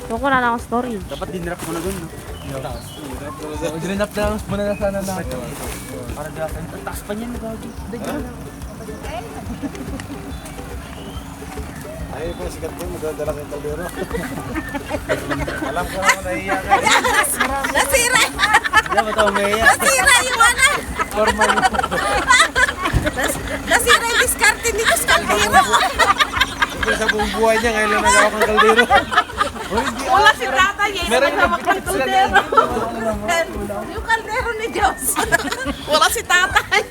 Huwag ko na lang ang story. Dapat dinrap mo na dun, no? Dinap na muna na sana na. Para dapat. Ang taas pa niyan, nagagi. Ay, po, sikat po, magdadala kayong kaldero. Alam ko naman nahiya ka. Nasira! Diyan mo ito, umiiyak. Nasira yung ano! Formal. Nasira yung diskarte ni Kus Kaldero! Siyempre sa buong buhay niya, ngayon lang nagawak ng kaldero. Wala si tatay eh! Meron yung Nagawak ng kaldero! Yung kaldero ni Diyos! Wala si tatay!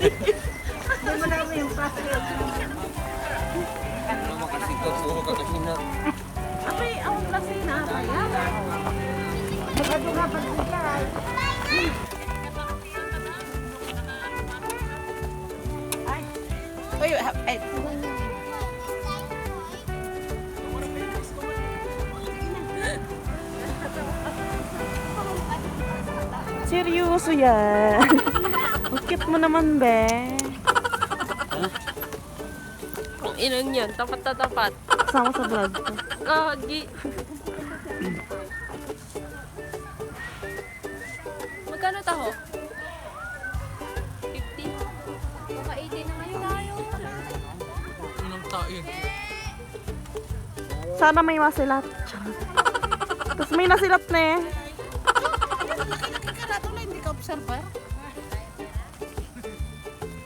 Hindi mo namin yung pastel. Apay, ang lasina pa yan. Magado nga pag Uy, ay. Seryoso yan. Ang cute mo naman, be. Kung inon yun, tapat na tapat. Kasama sa vlog ko. Gagi. Magkano taho? 50? Baka 80 na ngayon tayo. Anong tayo? Sana may masilat. Charot. Tapos may nasilat na eh. Hindi ka observer?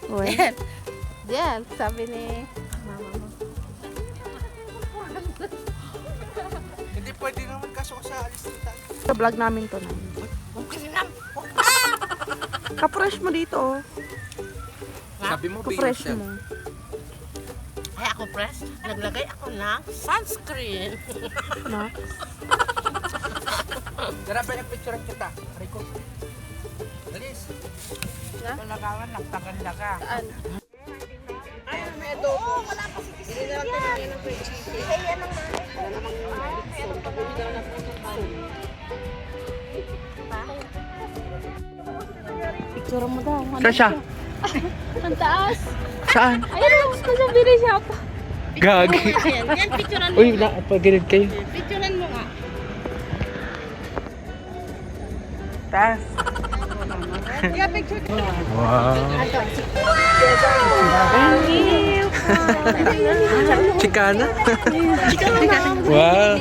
Uy. Diyan, sabi ni mama mo. Hindi pwede naman kaso sa alis dito. Sa vlog namin to na. Ka-fresh mo dito oh. Sabi mo, Ka-fresh mo. Ay, ako press. Naglagay ako ng sunscreen. No? Tara ba yung picture kita? Rico. Dalis. Ito nagawan, nagpaganda ka. Saan? Ay, may adobo. Wala pa si Kisi. Hindi na lang tinigyan ng free chicken. Ay, yan ang Picture mo daw. Ano Saan siya? Ang taas. Saan? Ayun, gusto sa bili siya pa. Gagi. Yan, picturean mo. Uy, pagilid kayo. Picturean mo nga. Taas. Yeah, picture. Wow. Chicana? Wow.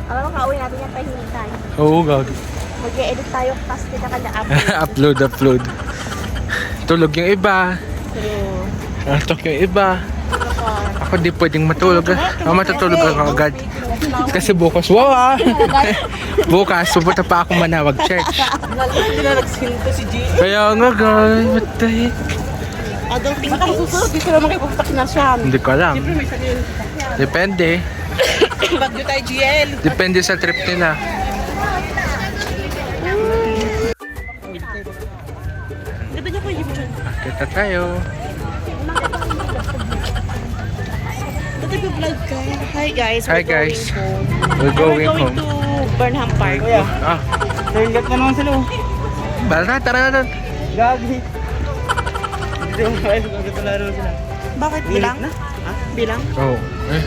Alam mo, kauwi natin yan pahinig tayo. Oo, gagi. Mag-e-edit tayo, tapos kita ka na-up. Upload. Tulog yung iba. Antok yung iba. Ako di pwedeng matulog. Matutulog ako agad. Kasi bukas, wow ah! Bukas, pupunta pa ako Manawag Church. Hindi na nagsinto si G. Kaya nga guys, what the heck? Adong tingin. Baka susunod, dito naman kayo pupunta kinasyan. Hindi ko alam. Siyempre may sarili. Depende. Bagyo tayo, GL. Depende sa trip nila. Ganda niya ko yung picture. Kita tayo. Dati ko vlog ka. Hi guys. Hi guys. We're going home. to Burnham Park. Ah, Naingat na naman sila, oh. tara na. Gagi. Hindi mo kayo, magkatularo sila. Bakit bilang? Bilang? Oh. Eh.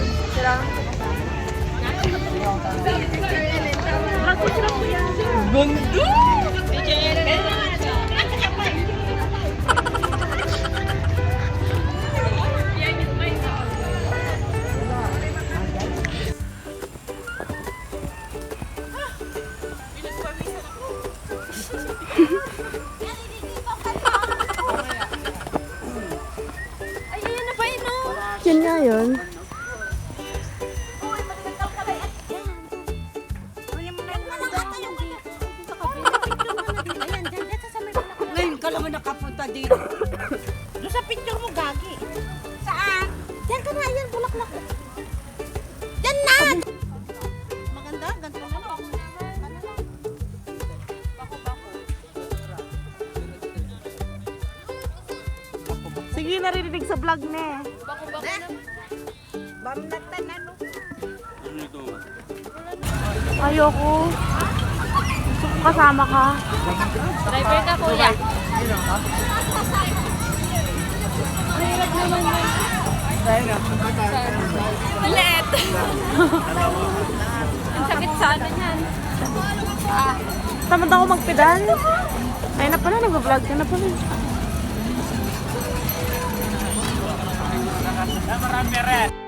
Ay, ayun na ba yun, no? Yun nga yun. Ngayon ka naman nakapunta dito. Doon sa picture mo, Gagi. Saan? Diyan ka na, yan, bulaklak. Diyan na! Maganda, ganito na lang. Sige, naririnig sa vlog na eh. Bako-bako na. Bamnatan na, no? Ayoko. Gusto ko kasama ka. Driver ka, kuya. naman nun. Maliit. Ang sakit sa ano yan. Tamad ako magpedal. Ay na pala, nag-vlog ka na pala. Marami rin.